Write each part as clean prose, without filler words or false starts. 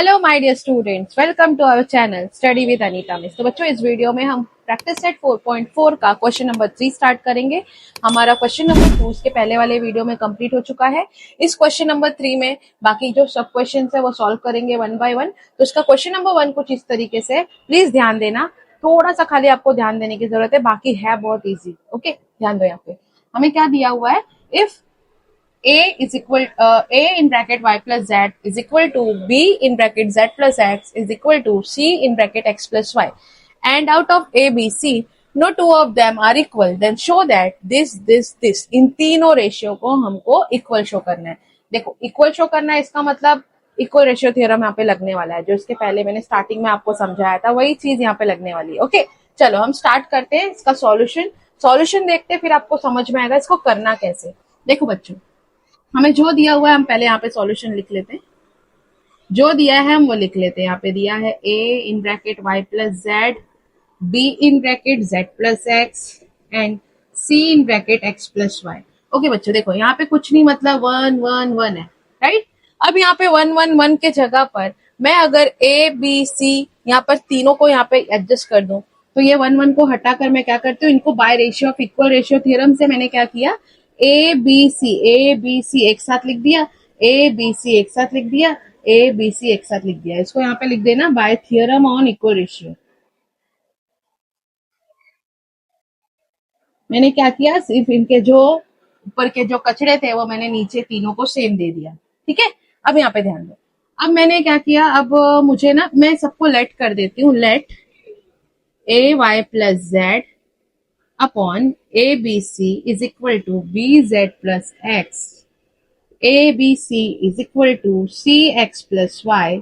Hello my dear students, welcome to our channel study with Anita miss. तो बच्चों, इस video में हम प्रैक्टिस सेट 4.4 का क्वेश्चन नंबर 3 स्टार्ट करेंगे। हमारा क्वेश्चन नंबर 2 उसके पहले वाले वीडियो में कंप्लीट हो चुका है। इस क्वेश्चन नंबर 3 में बाकी जो सब क्वेश्चन है वो सॉल्व करेंगे वन बाय वन। तो इसका क्वेश्चन नंबर 1 कुछ इस तरीके से, प्लीज ध्यान देना। थोड़ा सा खाली आपको ध्यान देने की जरूरत है, बाकी है बहुत ईजी। ओके, ध्यान दो। यहाँ पे हमें क्या दिया हुआ है, if a in bracket y plus z is equal to b in bracket z plus x is equal to c in bracket x plus y, and out of a b c no two of them are equal, then show that this इन तीनों ratio को हमको equal show करना है। देखो, equal show करना है इसका मतलब इक्वल रेशियो थ्योरम यहाँ पे लगने वाला है। जो इसके पहले मैंने स्टार्टिंग में आपको समझाया था वही चीज यहाँ पे लगने वाली है। ओके, चलो हम स्टार्ट करते हैं इसका सॉल्यूशन देखते हैं, फिर आपको समझ में आएगा इसको करना कैसे। देखो बच्चों, हमें जो दिया हुआ है हम पहले यहाँ पे सॉल्यूशन लिख लेते हैं। जो दिया है हम वो लिख लेते हैं। यहाँ पे दिया है a in bracket y plus z, b in bracket z plus x and c in bracket x plus y. Okay बच्चों, देखो यहाँ पे कुछ नहीं, मतलब 1 1 1 है, राइट। अब यहाँ पे 1 1 1 के जगह पर मैं अगर a b c यहाँ पर तीनों को यहाँ पे एडजस्ट कर दूं, तो ये 1 1 को हटाकर मैं क्या करती हूँ, इनको by ratio of equal ratio theorem से मैंने क्या किया, ए बी सी एक साथ लिख दिया, ए बी सी एक साथ लिख दिया, ए बी सी एक साथ लिख दिया। इसको यहाँ पे लिख देना bye theorem on equal ratio. मैंने क्या किया, सिर्फ इनके जो ऊपर के जो कचरे थे वो मैंने नीचे तीनों को सेम दे दिया। ठीक है, अब यहाँ पे ध्यान दो। अब मैंने क्या किया, अब मुझे ना, मैं सबको लेट कर देती हूँ। Let a y plus z upon a b c is equal to b z plus x, a b c is equal to c x plus y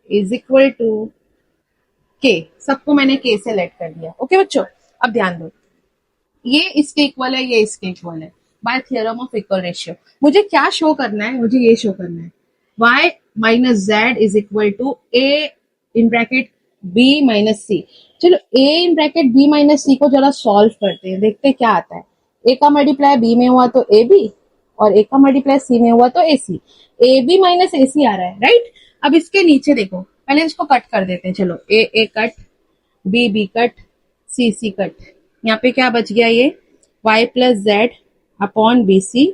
is equal to k. सबको मैंने के से late कर दिया। Okay बच्चों, अब ध्यान दो, ये इसके इक्वल है, ये इसके इक्वल है bye theorem of equal ratio. मुझे क्या शो करना है, मुझे ये शो करना है y minus z is equal to a in bracket b minus c. चलो a in bracket b minus c को जरा सॉल्व करते हैं, देखते हैं क्या आता है। a का मल्टीप्लाई b में हुआ तो ab, और a का मल्टीप्लाई c में हुआ तो ac। ab माइनस ac आ रहा है, राइट। अब इसके नीचे देखो, पहले इसको कट कर देते हैं। चलो a cut, b cut, c cut. यहाँ पे क्या बच गया, ये y plus z upon b c,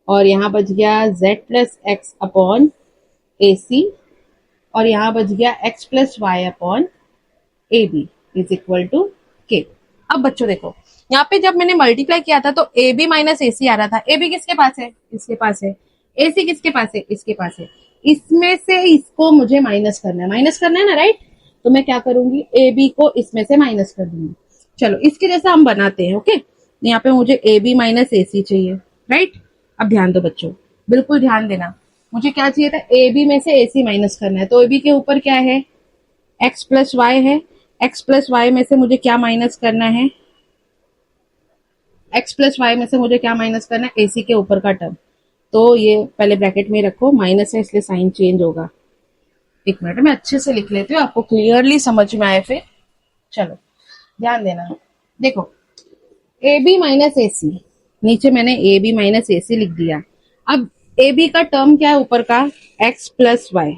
और यहाँ बच गया z plus x upon a c, और यहाँ बच गया x plus y upon a b is equal to k. अब बच्चों देखो, यहाँ पे जब मैंने मल्टीप्लाई किया था तो ए बी माइनस ए सी आ रहा था। ए बी किसके पास है, इसके पास है। ए सी किसके पास है, इसके पास है। इसमें से इसको मुझे माइनस करना है ना, राइट। तो मैं क्या करूंगी, ए बी को इसमें से माइनस कर दूंगी। चलो इसके जैसा हम बनाते हैं। ओके, यहाँ पे मुझे ए बी माइनस ए सी चाहिए, राइट। अब ध्यान दो बच्चों, बिल्कुल ध्यान देना। मुझे क्या चाहिए था, ए बी में से ए सी माइनस करना है। तो ए बी के ऊपर क्या है, एक्स प्लस वाई है। एक्स प्लस वाई में से मुझे क्या माइनस करना है, एक्स प्लस वाई में से मुझे क्या माइनस करना है, ए सी के ऊपर का टर्म। तो ये पहले ब्रैकेट में रखो, माइनस है इसलिए साइन चेंज होगा। एक मिनट में अच्छे से लिख लेती हूँ, आपको क्लियरली समझ में आए फिर। चलो ध्यान देना, देखो ए बी माइनस ए सी, नीचे मैंने ए बी माइनस ए सी लिख दिया। अब ए बी का टर्म क्या है ऊपर का, एक्स प्लस वाई,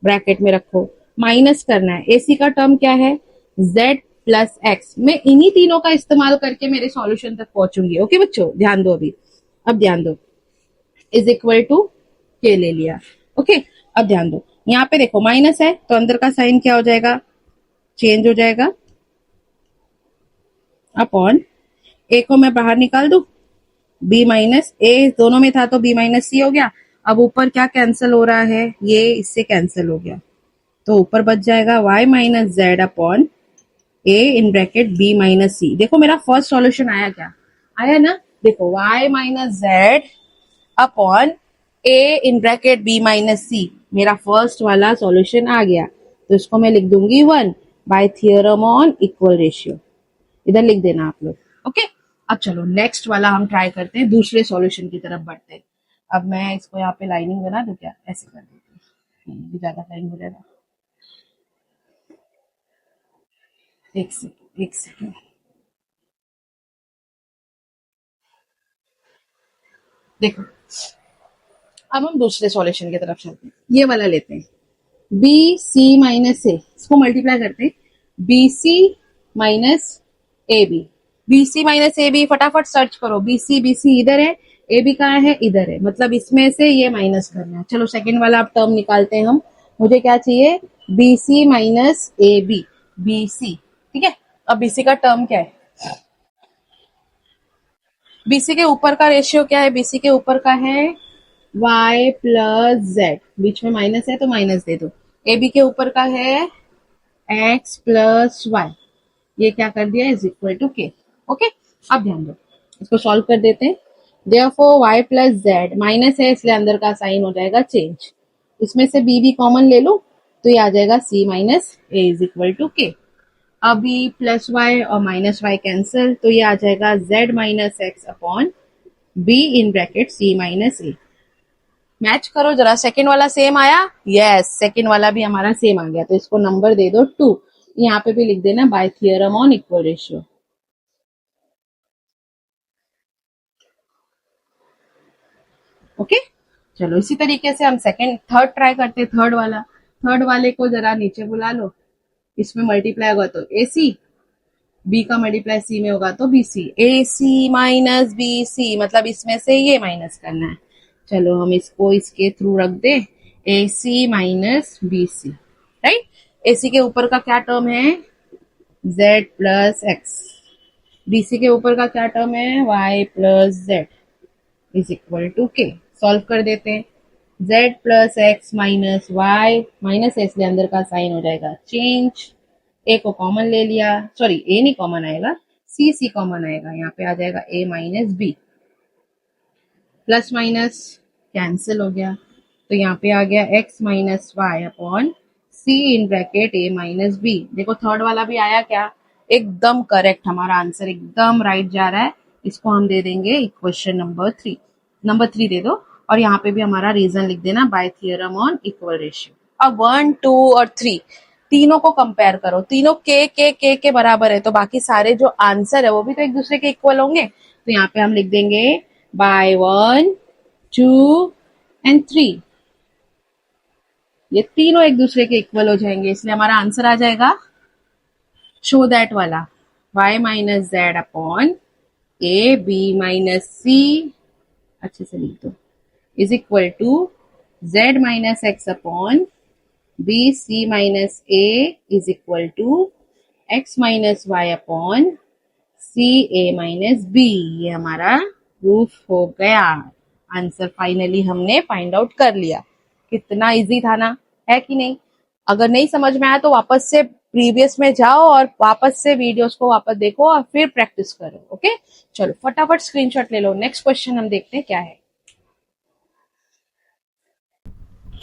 ब्रैकेट में रखो, माइनस करना है। ए सी का टर्म क्या है, जेड प्लस एक्स। मैं इन्हीं तीनों का इस्तेमाल करके मेरे सॉल्यूशन तक पहुंचूंगी। ओके बच्चों, ध्यान दो अभी। अब ध्यान दो, इज इक्वल टू के ले लिया। ओके, अब ध्यान दो, यहाँ पे देखो माइनस है तो अंदर का साइन क्या हो जाएगा, चेंज हो जाएगा, अपॉन ए को मैं बाहर निकाल दूं, बी माइनस ए दोनों में था तो बी माइनस सी हो गया। अब ऊपर क्या कैंसिल हो रहा है, ये इससे कैंसिल हो गया, तो ऊपर बच जाएगा y minus z upon a in bracket b minus c. देखो मेरा फर्स्ट सॉल्यूशन आया, क्या आया ना, देखो y minus z upon a in bracket b minus c, मेरा फर्स्ट वाला सॉल्यूशन आ गया। तो इसको मैं लिख दूंगी 1 by theorem on equal ratio. इधर लिख देना आप लोग। ओके, अब चलो नेक्स्ट वाला हम ट्राई करते हैं, दूसरे सॉल्यूशन की तरफ बढ़ते हैं। अब मैं इसको यहाँ पे लाइनिंग बना दूं क्या, ऐसे कर देती हूँ, ये ज्यादा टाइम हो जाएगा। एक सेकेंड। देखो, अब हम दूसरे सॉल्यूशन की तरफ चलते हैं, ये वाला लेते हैं। बी सी माइनस ए, इसको मल्टीप्लाई करते, b c minus a b, b c minus a b, फटाफट सर्च करो, बी सी इधर है, ए बी कहाँ है, इधर है, मतलब इसमें से ये माइनस करना है। चलो सेकेंड वाला अब टर्म निकालते हैं हम, मुझे क्या चाहिए, b c minus a b, b c, ठीक है। अब बी सी का टर्म क्या है, बीसी के ऊपर का रेशियो क्या है, बीसी के ऊपर का है y प्लस जेड, बीच में माइनस है तो माइनस दे दो, ए बी के ऊपर का है x प्लस वाई, ये क्या कर दिया, इज इक्वल टू के। ओके, अब ध्यान दो, इसको सॉल्व कर देते हैं। Therefore y plus Z, minus है इसलिए अंदर का साइन हो जाएगा चेंज, इसमें से b भी कॉमन ले लो तो ये आ जाएगा c minus a is equal to k. अभी प्लस वाई और माइनस वाई कैंसिल, तो ये आ जाएगा z minus x upon b in bracket c minus a. Match करो जरा, सेकंड वाला सेम आया, यस सेकंड वाला भी हमारा सेम आ गया, तो इसको नंबर दे दो 2, यहाँ पे भी लिख देना by theorem on equal ratio. Okay, चलो इसी तरीके से हम सेकंड थर्ड ट्राई करते, थर्ड वाले को जरा नीचे बुला लो, इसमें मल्टीप्लाई होगा तो ए सी, बी का मल्टीप्लाई सी में होगा तो बी सी, ए सी माइनस बी सी, मतलब इसमें से ये माइनस करना है। चलो हम इसको इसके थ्रू रख दे, a c minus b c, right. A c के ऊपर का क्या टर्म है, z plus x, b c के ऊपर का क्या टर्म है, y plus z is equal to k. Solve कर देते हैं, z plus x minus y, minus है इसलिए अंदर का साइन हो जाएगा चेंज, ए को कॉमन ले लिया, सॉरी ए नहीं कॉमन आएगा, सी कॉमन आएगा, यहाँ पे आ जाएगा a minus b, plus minus cancel हो गया, तो यहाँ पे आ गया x minus y upon c in bracket a minus b. देखो थर्ड वाला भी आया क्या, एकदम करेक्ट, हमारा आंसर एकदम राइट जा रहा है, इसको हम दे देंगे इक्वेशन नंबर थ्री दे दो, और यहाँ पे भी हमारा रीजन लिख देना by theorem on equal ratio. अब 1 2 और 3 तीनों को कंपेयर करो, तीनों के बराबर है, तो बाकी सारे जो आंसर है वो भी तो एक दूसरे के इक्वल होंगे, तो यहाँ पे हम लिख देंगे बाय 1 2 एंड 3, ये तीनों एक दूसरे के इक्वल हो जाएंगे, इसलिए हमारा आंसर आ जाएगा शो दैट वाला, y minus z upon a b minus c, अच्छे से लिख दो, is equal to z minus x upon b c minus a is equal to x minus y upon c a minus b. ये हमारा proof हो गया, answer finally हमने find out कर लिया। कितना इजी था ना, है कि नहीं। अगर नहीं समझ में आया तो वापस से प्रीवियस में जाओ और वापस से वीडियोस को वापस देखो और फिर प्रैक्टिस करो। ओके, चलो फटाफट स्क्रीनशॉट ले लो, नेक्स्ट क्वेश्चन हम देखते हैं क्या है।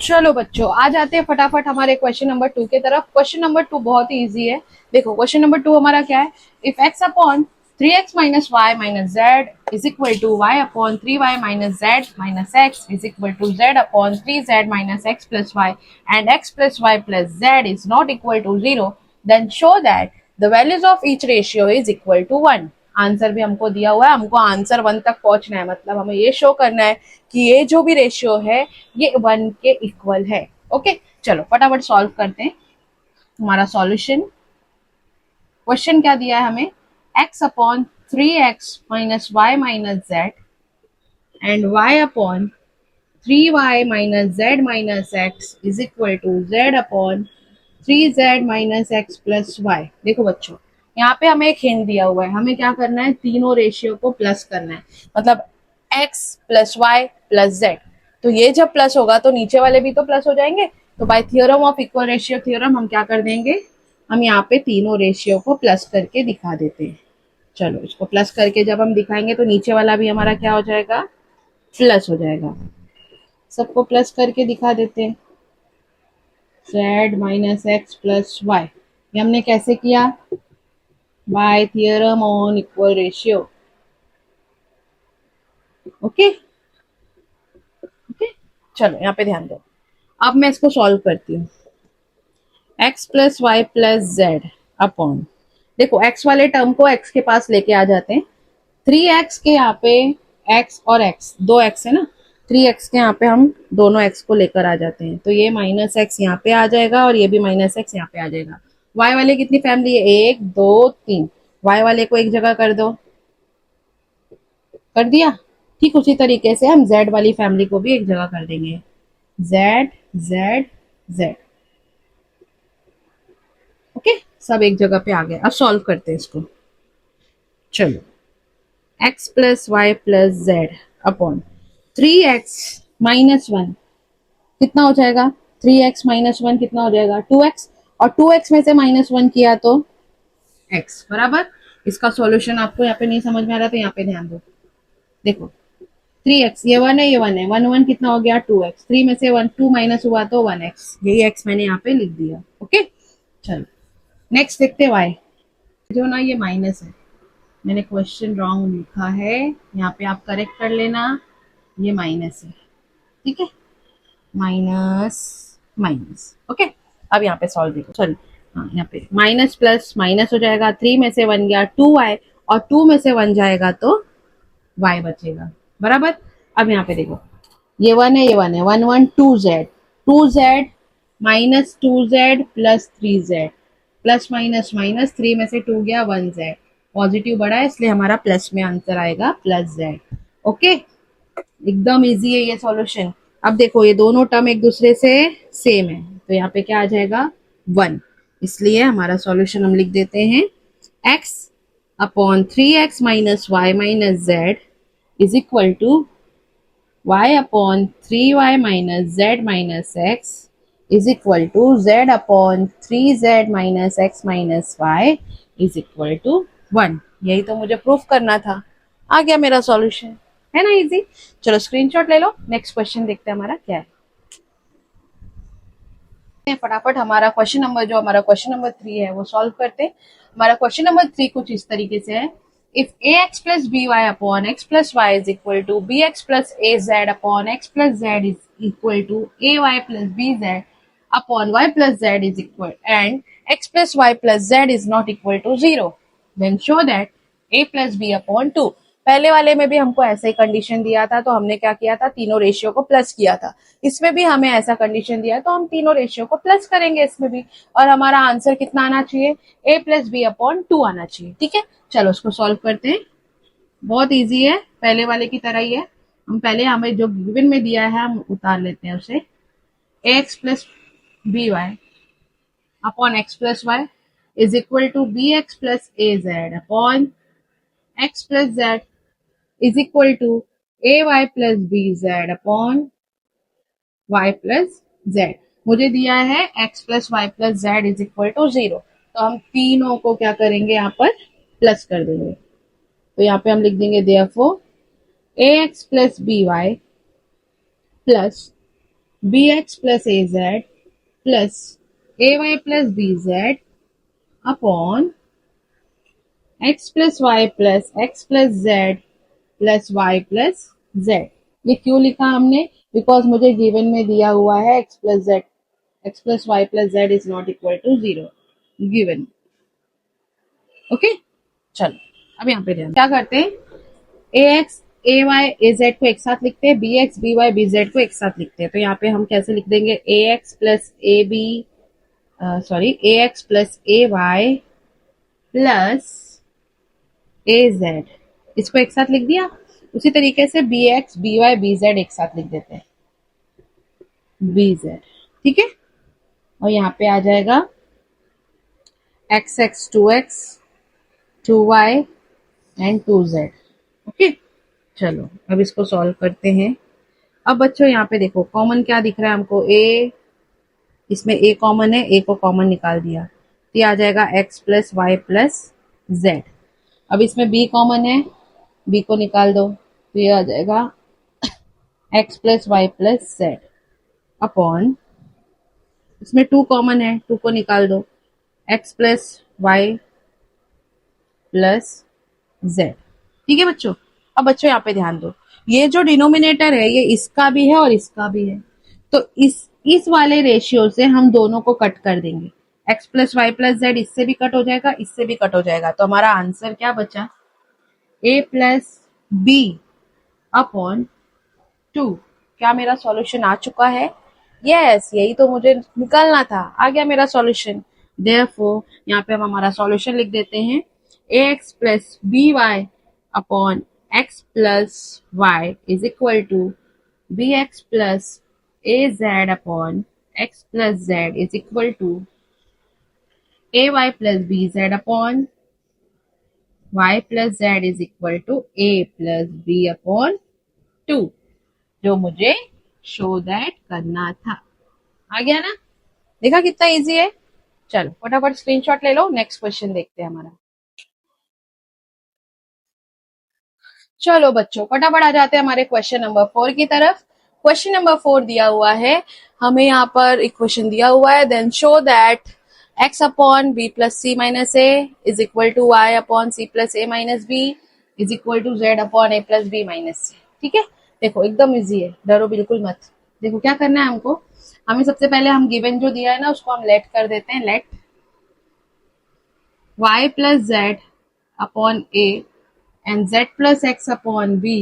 चलो बच्चों आ जाते हैं फटाफट हमारे क्वेश्चन नंबर 2 के तरफ। क्वेश्चन नंबर 2 बहुत ही इजी है, देखो क्वेश्चन नंबर 2 हमारा क्या है, if x upon 3x minus y minus z is equal to y upon 3y minus z minus x is equal to z upon 3z minus x plus y and x plus y plus z is not equal to 0, then show that the values of each ratio is equal to 1। Answer भी हमको दिया हुआ है, हमको answer 1 तक पहुंचना है, मतलब हमें ये शो करना है कि ये जो भी रेशियो है ये 1 के इक्वल है। ओके, चलो फटाफट सॉल्व करते हैं। हमारा सॉल्यूशन, क्वेश्चन क्या दिया है हमें, x upon 3x minus y minus z and y upon 3y minus z minus x is equal to z upon 3z minus x plus y. देखो बच्चों यहाँ पे हमें एक हिंट दिया हुआ है, हमें क्या करना है, तीनों रेशियो को प्लस करना है, मतलब x plus y plus z, तो ये जब प्लस होगा तो नीचे वाले भी तो प्लस हो जाएंगे, तो by theorem of equal ratio theorem हम क्या कर देंगे, हम यहाँ पे तीनों रेशियो को प्लस करके दिखा देते हैं। चलो इसको प्लस करके जब हम दिखाएंगे तो नीचे वाला भी हमारा क्या हो जाएगा, प्लस हो जाएगा। सबको प्लस करके दिखा देते हैं, z minus x plus y, ये हमने कैसे किया, by theorem on equal ratio. Okay okay, चलो यहाँ पे ध्यान दो, अब मैं इसको सॉल्व करती हूँ, x plus y plus z upon, देखो x वाले टर्म को x के पास लेके आ जाते हैं, 3x के यहाँ पे x और x, दो x है ना, 3x के यहाँ पे हम दोनों x को लेकर आ जाते हैं, तो ये माइनस एक्स यहाँ पे आ जाएगा और ये भी माइनस एक्स यहाँ पे आ जाएगा। y वाले कितनी फैमिली है, 1 2 3, y वाले को एक जगह कर दो, कर दिया। ठीक उसी तरीके से हम z वाली फैमिली को भी एक जगह कर देंगे, z z z। ओके, सब एक जगह पे आ गए। अब सॉल्व करते हैं इसको। चलो, x plus y plus z upon 3x minus one कितना हो जाएगा, 3x माइनस वन कितना हो जाएगा, 2x, और 2x में से माइनस वन किया तो x बराबर। इसका सॉल्यूशन आपको यहाँ पे नहीं समझ में आ रहा तो यहाँ पे ध्यान दो। देखो 3x, ये वन है, ये वन है, वन वन कितना हो गया 2x, 3 में से 1 2 माइनस हुआ तो 1x, यही x मैंने यहाँ पे लिख दिया। ओके, चलो नेक्स्ट देखते हैं y। जो ना ये माइनस है, मैंने क्वेश्चन रॉन्ग लिखा है, यहाँ पे आप करेक्ट कर लेना, ये माइनस है, ठीक है, माइनस माइनस। ओके, अब यहाँ पे सॉल्व देखो, सॉरी हाँ, यहाँ पे माइनस प्लस माइनस हो जाएगा, 3 में से 1 गया 2y, और 2 में से 1 जाएगा तो y बचेगा बराबर। अब यहाँ पे देखो, ये 1 है, ये 1 है, 1 1 2z, 2z minus 2z plus 3z, plus minus minus, 3 में से 2 गया 1z, पॉजिटिव बढ़ा है इसलिए हमारा प्लस में आंसर आएगा प्लस z। ओके, एकदम इजी है ये सॉल्यूशन। अब देखो ये दोनों टर्म एक दूसरे से सेम है, तो यहाँ पे क्या आ जाएगा 1, इसलिए हमारा सॉल्यूशन हम लिख देते हैं x upon 3x minus y minus z is equal to y upon 3y minus z minus x is equal to z upon 3z minus x minus y is equal to 1। यही तो मुझे proof करना था, आ गया मेरा solution, है ना easy. चलो स्क्रीनशॉट ले लो, नेक्स्ट क्वेश्चन देखते हैं हमारा क्या है। फटाफट हमारा क्वेश्चन नंबर 3 है वो सॉल्व करते हैं। हमारा क्वेश्चन नंबर 3 कुछ इस तरीके से है, if ax plus b y upon x plus y is equal to b x plus a z upon x plus z is equal to a y plus b z upon y plus z is equal and x plus y plus z is not equal to 0, then show that a plus b upon 2। पहले वाले में भी हमको ऐसा ही condition दिया था, तो हमने क्या किया था, तीनों रेशियो को प्लस किया था। इसमें भी हमें ऐसा कंडीशन दिया है तो हम तीनों रेशियो को प्लस करेंगे इसमें भी, और हमारा आंसर कितना आना चाहिए, a प्लस बी अपॉन 2 आना चाहिए। ठीक है, चलो उसको सॉल्व करते हैं। बहुत इजी है, पहले वाले की तरह ही है। हम पहले हमें जो गिवन में दिया है हम उतार लेते हैं उसे, ax plus b y upon x plus y is equal to b x plus a z upon x plus z is equal to a y plus b z upon y plus z. मुझे दिया है x plus y plus z is equal to 0, तो हम तीनों को क्या करेंगे यहाँ पर प्लस कर देंगे। तो यहाँ पे हम लिख देंगे therefore a x plus b y plus b x plus a z plus a y plus b z upon x plus y plus x plus z plus y plus z. ये क्यों लिखा हमने, बिकॉज मुझे given में दिया हुआ है x plus z, x plus y plus z is not equal to 0 given. Okay, चलो अब यहाँ पे ध्यान क्या करते हैं, a x a y a z को एक साथ लिखते हैं, b x b y b z को एक साथ लिखते हैं। तो यहाँ पे हम कैसे लिख देंगे, a x plus a b sorry a x plus a y plus a z, इसको एक साथ लिख दिया। उसी तरीके से b x b y b z एक साथ लिख देते हैं, बी जेड, ठीक है। और यहाँ पे आ जाएगा x x 2x 2y and 2z। Okay, चलो अब इसको सॉल्व करते हैं। अब बच्चों यहाँ पे देखो कॉमन क्या दिख रहा है हमको, a, इसमें a कॉमन है, a को कॉमन निकाल दिया, तो ये आ जाएगा x plus y plus z. अब इसमें b कॉमन है, b को निकाल दो, तो ये आ जाएगा x plus y plus z upon, इसमें 2 कॉमन है, 2 को निकाल दो, x plus y plus z. ठीक है बच्चों। अब बच्चों यहाँ पे ध्यान दो, ये जो डिनोमिनेटर है ये इसका भी है और इसका भी है, तो इस वाले रेशियो से हम दोनों को कट कर देंगे, x plus y plus z इससे भी कट हो जाएगा, इससे भी कट हो जाएगा, तो हमारा आंसर क्या बचा, a प्लस बी अपॉन 2 क्या मेरा सॉल्यूशन आ चुका है? यस, यही तो मुझे निकालना था, आ गया मेरा सॉल्यूशन। देयरफॉर यहाँ पे हम हमारा सॉल्यूशन लिख देते हैं, ax plus b y upon x plus y is equal to bx plus az upon x plus z is equal to ay plus bz upon y plus z is equal to a plus b upon 2, जो मुझे show that करना था। आ गया ना? देखा कितना easy है। चलो फटाफट स्क्रीनशॉट ले लो, नेक्स्ट क्वेश्चन देखते हैं हमारा। चलो बच्चों फटाफट आ जाते हैं हमारे क्वेश्चन नंबर 4 की तरफ। क्वेश्चन नंबर 4 दिया हुआ है हमें, यहाँ पर इक्वेशन दिया हुआ है, then show that x upon b plus c minus a is equal to y upon c plus a minus b is equal to z upon a plus b minus c. ठीक है, देखो एकदम easy है, डरो बिल्कुल मत। देखो क्या करना है हमको, हमें सबसे पहले हम गिवन जो दिया है ना उसको हम लेट कर देते हैं, let y plus z upon a and z plus x upon b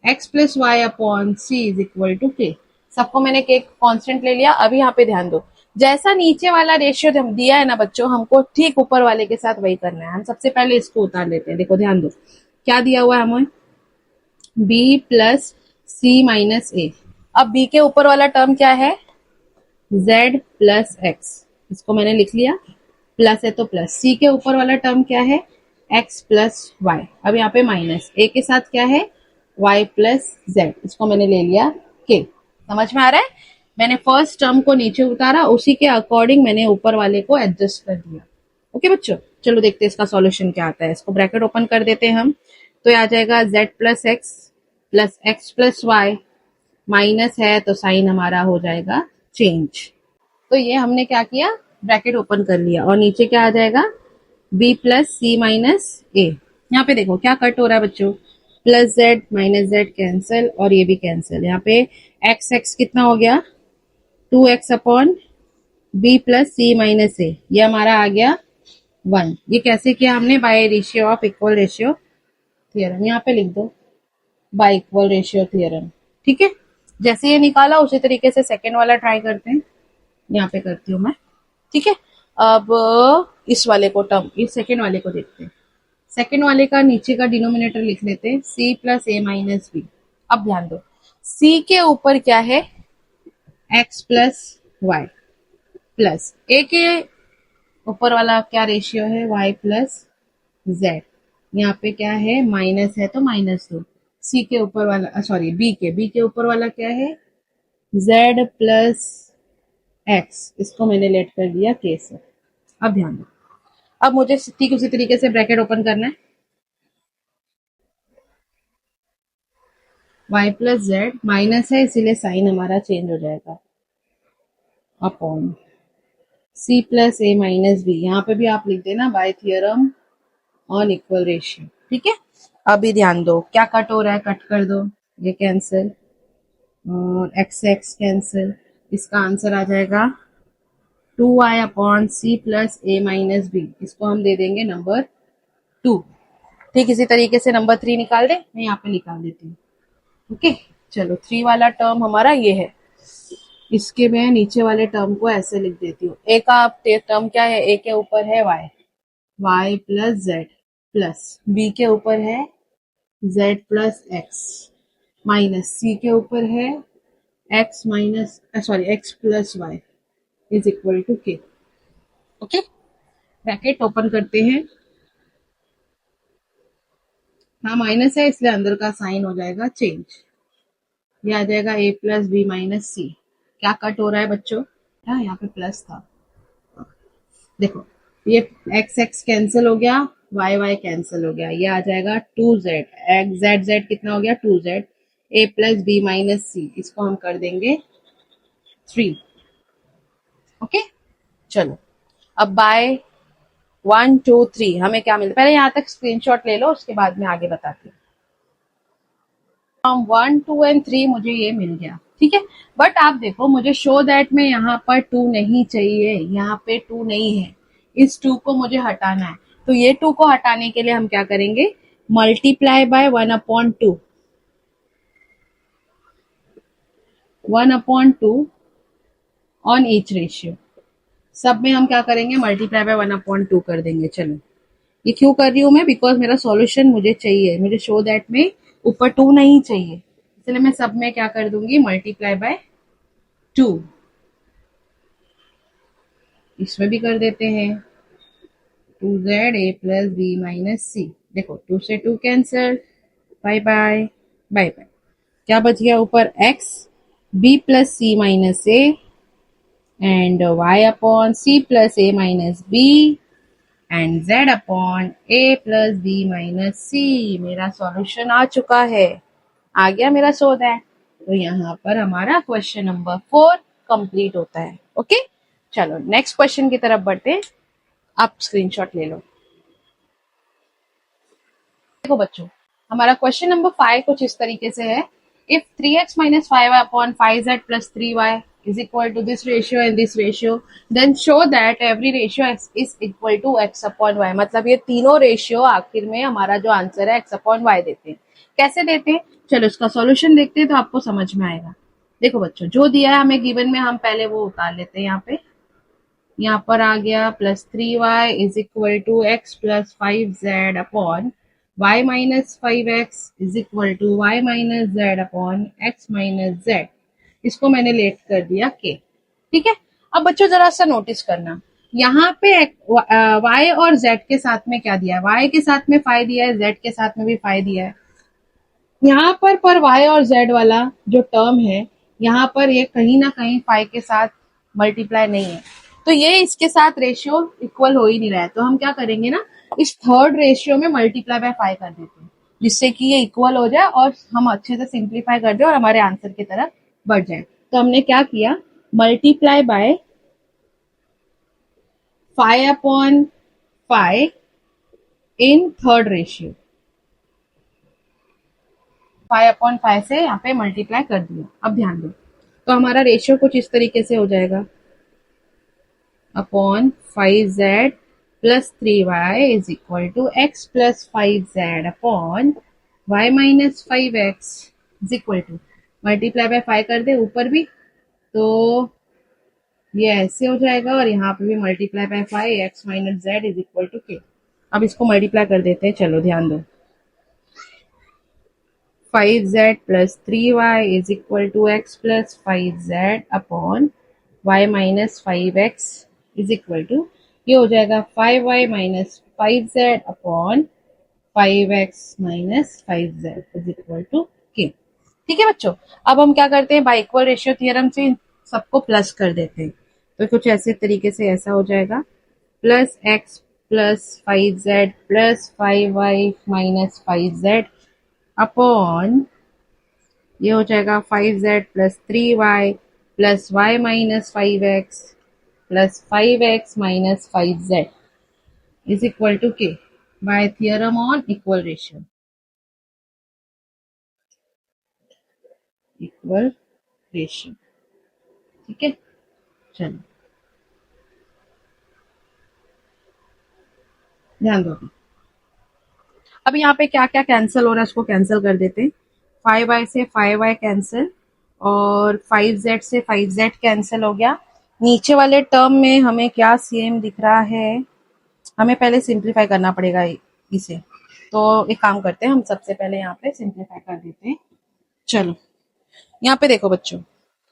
x plus y upon c is equal to k। सबको मैंने k कांस्टेंट ले लिया। अभी यहाँ पे ध्यान दो, जैसा नीचे वाला रेशियो दिया है ना बच्चों, हमको ठीक ऊपर वाले के साथ वही करना है। हम सबसे पहले इसको उतार लेते हैं। देखो ध्यान दो क्या दिया हुआ है हमें, b प्लस सी माइनस ए। अब b के ऊपर वाला टर्म क्या है, z प्लस x, इसको मैंने लिख लिया, प्लस है तो प्लस। c के ऊपर वाला टर्म क्या है, x प्लस वाई। अब यहाँ पे माइनस a के साथ क्या है, y प्लस z, इसको मैंने ले लिया k। समझ में आ रहा है? मैंने फर्स्ट टर्म को नीचे उतारा, उसी के अकॉर्डिंग मैंने ऊपर वाले को एडजस्ट कर दिया। ओके बच्चों, चलो देखते हैं इसका सॉल्यूशन क्या आता है। इसको ब्रैकेट ओपन कर देते हैं हम, तो आ जाएगा z plus x plus y, minus है तो साइन हमारा हो जाएगा चेंज। तो ये हमने क्या किया, ब्रैकेट ओपन कर लिया, और नीचे क्या आ जाएगा, b प्लस सी माइनस ए। यहाँ पे देखो क्या कट हो रहा है बच्चों, plus Z minus Z cancel, और ये भी कैंसिल। यहाँ पे एक्स कितना हो गया, 2x upon b plus c minus a, ये हमारा आ गया 1। ये कैसे किया हमने, by ratio of equal ratio theorem. यहाँ पे लिख दो बाय इक्वल रेशियो थियरम। ठीक है, जैसे ये निकाला उसी तरीके से सेकेंड वाला ट्राई करते हैं। यहाँ पे करती हूँ मैं। ठीक है, अब इस वाले को टर्म, इस सेकेंड वाले को देखते हैं। सेकेंड वाले का नीचे का डिनोमिनेटर लिख लेते हैं, c plus a minus b. अब ध्यान दो, c के ऊपर क्या है, x plus y, plus a के ऊपर वाला क्या रेशियो है, y प्लस z। यहाँ पे क्या है, माइनस है तो माइनस दो। c के ऊपर वाला, सॉरी b के ऊपर वाला क्या है, z प्लस x, इसको मैंने लेट कर दिया k से। अब ध्यान दो, अब मुझे ठीक उसी तरीके से ब्रैकेट ओपन करना है, y प्लस जेड, माइनस है इसीलिए साइन हमारा चेंज हो जाएगा, upon c plus a minus b. यहाँ पे भी आप लिख देना by theorem on equal ratio. ठीक है, अभी ध्यान दो क्या कट हो रहा है, कट कर दो, ये कैंसिल और x कैंसिल। इसका आंसर आ जाएगा 2y upon c plus a minus B, इसको हम दे देंगे नंबर 2। ठीक इसी तरीके से नंबर 3 निकाल दे, मैं यहाँ पे निकाल देती हूँ। ओके, चलो 3 वाला टर्म हमारा ये है, इसके मैं नीचे वाले टर्म को ऐसे लिख देती हूँ। ए का टर्म क्या है, ए के ऊपर है y plus z, plus b के ऊपर है z plus x, minus c के ऊपर है x minus x plus y is equal to k। Okay, bracket open करते हैं। हाँ माइनस है इसलिए अंदर का साइन हो जाएगा चेंज, ये आ जाएगा a प्लस बी माइनस सी। क्या कट हो रहा है बच्चों, हाँ यहाँ पे प्लस था, देखो ये x कैंसिल हो गया, y कैंसिल हो गया, ये आ जाएगा 2z, z कितना हो गया 2z, a plus b minus c, इसको हम कर देंगे 3। ओके, चलो अब बाय 1 2 3 हमें क्या मिलता है, पहले यहाँ तक स्क्रीनशॉट ले लो, उसके बाद में आगे बताती हूँ। 1 2 एंड 3 मुझे ये मिल गया। ठीक है, बट आप देखो मुझे शो दैट में यहाँ पर 2 नहीं चाहिए, यहाँ पे 2 नहीं है, इस 2 को मुझे हटाना है। तो ये 2 को हटाने के लिए हम क्या करेंगे, multiply by 1 upon 2। 1/2 on each ratio. सब में हम क्या करेंगे, मल्टीप्लाई बाय 1/2 कर देंगे। चलो, ये क्यों कर रही हूं मैं, बिकॉज मेरा सॉल्यूशन मुझे चाहिए, मुझे शो दैट में ऊपर 2 नहीं चाहिए, इसलिए मैं सब में क्या कर दूंगी, मल्टीप्लाई बाय 2। इसमें भी कर देते हैं 2ZA plus b minus c. देखो 2 से 2 cancel, bye bye bye bye. क्या बच गया ऊपर, x b plus c minus a and y upon c plus a minus b and z upon a plus b minus c. मेरा solution आ चुका है, आ गया मेरा सो दैट। तो यहाँ पर हमारा क्वेश्चन नंबर 4 कंप्लीट होता है। ओके, चलो नेक्स्ट क्वेश्चन की तरफ बढ़ते हैं। आप स्क्रीनशॉट ले लो। देखो बच्चों, हमारा क्वेश्चन नंबर 5 कुछ इस तरीके से है। If 3x minus 5y upon 5z plus 3y is equal to this ratio and this ratio, then show that every ratio is equal to x upon y। मतलब ये तीनों रेशियो आखिर में हमारा जो आंसर है x अपॉन y देते हैं। कैसे देते हैं, चलो इसका सॉल्यूशन देखते हैं तो आपको समझ में आएगा। देखो बच्चों, जो दिया है हमें गिवन में, हम पहले वो उतार लेते हैं। यहाँ पर आ गया plus 3y is equal to x plus 5z upon y minus 5x is equal to y minus z upon x minus z। इसको मैंने लेट कर दिया k। ठीक है, अब बच्चों जरा सा नोटिस करना, यहाँ पे y और z के साथ में क्या दिया है, y के साथ में 5 दिया है, z के साथ में भी 5 दिया है। यहाँ पर y और z वाला जो टर्म है, यहाँ पर ये कहीं ना कहीं 5 के साथ मल्टीप्लाई नहीं है, तो ये इसके साथ रेशियो इक्वल हो ही नहीं रहा है। तो हम क्या करेंगे ना, इस थर्ड रेशियो में मल्टीप्लाई बाय 5 कर देते हैं, जिससे कि ये इक्वल हो जाए और हम अच्छे से सिंप्लीफाई कर दें और हमारे आंसर की तरफ बढ़ जाए। तो हमने क्या किया, multiply by 5/5 in third ratio, 5/5 से यहाँ पे मल्टीप्लाई कर दिया। अब ध्यान दो, तो हमारा रेशियो कुछ इस तरीके से हो जाएगा, upon 5z plus 3y is equal to x plus 5z upon y minus 5x is equal to, multiply by 5 कर दे ऊपर भी तो ये ऐसे हो जाएगा, और यहाँ पे भी multiply by 5 x minus z is equal to k। अब इसको मल्टीप्लाई कर देते हैं, चलो ध्यान दो, 5z plus 3y is equal to x plus 5z upon y minus 5x is equal to, ये हो जाएगा 5y minus 5z upon 5x minus 5z is equal to k। ठीक है बच्चों, अब हम क्या करते हैं, बाय इक्वल रेशियो थ्योरम से इन सबको प्लस कर देते हैं। तो कुछ ऐसे तरीके से ऐसा हो जाएगा, plus x plus 5z plus 5y minus 5z upon, ये हो जाएगा 5z plus 3y plus y minus 5x plus 5x minus 5z is equal to k by theorem on equal ratio. Equal ratio, ठीक है, चलो ध्यान दो। अब यहाँ पे क्या क्या कैंसिल हो रहा है, इसको कैंसिल कर देते हैं। 5y से 5y कैंसिल और 5z से 5z कैंसिल हो गया। नीचे वाले टर्म में हमें क्या सेम दिख रहा है, हमें पहले सिंप्लीफाई करना पड़ेगा इसे। तो एक काम करते हैं, हम सबसे पहले यहाँ पे सिंप्लीफाई कर देते हैं। चलो यहाँ पे देखो बच्चों,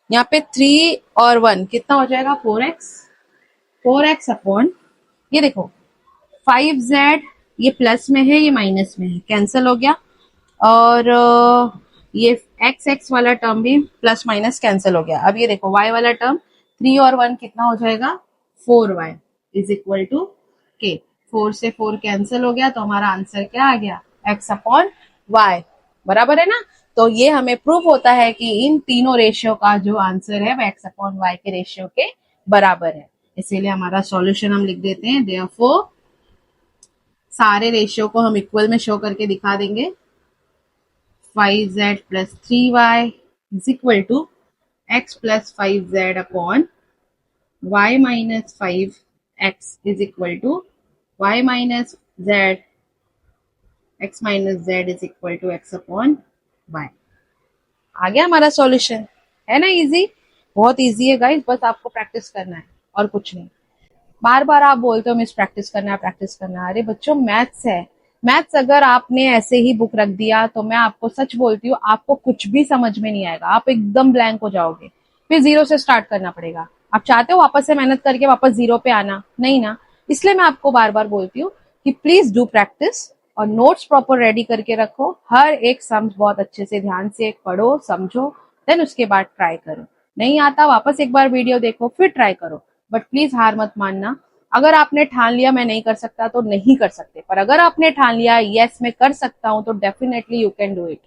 यहाँ पे 3 और 1 कितना हो जाएगा, 4x अपॉन, ये देखो 5z, ये प्लस में है ये माइनस में है, कैंसिल हो गया। और ये x वाला टर्म भी प्लस माइनस कैंसिल हो गया। अब ये देखो y वाला टर्म 3 और 1 कितना हो जाएगा, 4y is equal to k। 4 से 4 कैंसिल हो गया, तो हमारा आंसर क्या आ गया, x अपॉन y, बराबर है ना। तो ये हमें प्रूफ होता है कि इन तीनों रेशियो का जो आंसर है वो x अपॉन y के रेशियो के बराबर है। इसीलिए हमारा सॉल्यूशन हम लिख देते हैं, देयरफॉर सारे रेशियो को हम इक्वल में शो करके दिखा देंगे। 5z plus 3y is equal to x plus 5z upon y minus 5x is equal to y minus z, x minus z is equal to x upon y। आ गया हमारा solution, है ना easy, बहुत easy है guys, बस आपको practice करना है और कुछ नहीं। बार बार आप बोलते हो मिस प्रैक्टिस करना है प्रैक्टिस करना है, अरे बच्चों मैथ्स है, मैथ्स अगर आपने ऐसे ही बुक रख दिया तो मैं आपको सच बोलती हूँ आपको कुछ भी समझ में नहीं आएगा, आप एकदम ब्लैंक हो जाओगे, फिर जीरो से स्टार्ट करना पड़ेगा। आप चाहते हो वापस से मेहनत करके वापस जीरो पे आना, नहीं ना। इसलिए मैं आपको बार बार बोलती हूँ कि प्लीज डू प्रैक्टिस और नोट्स प्रॉपर रेडी करके रखो, हर एक सम्स बहुत अच्छे से ध्यान से पढ़ो समझो, देन उसके बाद ट्राई करो। नहीं आता वापस एक बार वीडियो देखो फिर ट्राई करो, बट प्लीज हार मत मानना। अगर आपने ठान लिया मैं नहीं कर सकता तो नहीं कर सकते, पर अगर आपने ठान लिया यस मैं कर सकता हूं तो definitely you can do it.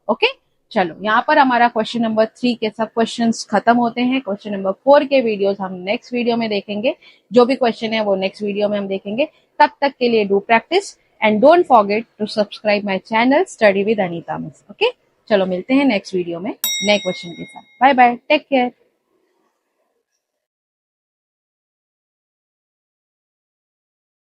Okay, चलो यहाँ पर हमारा क्वेश्चन नंबर 3 के सब क्वेश्चंस खत्म होते हैं। क्वेश्चन नंबर 4 के वीडियोस हम नेक्स्ट वीडियो में देखेंगे, जो भी क्वेश्चन है वो नेक्स्ट वीडियो में हम देखेंगे। तब तक के लिए do practice and don't forget to subscribe my channel study with Anita miss. Okay, चलो मिलते हैं नेक्स्ट वीडियो में नए क्वेश्चन के साथ। Bye bye, take care.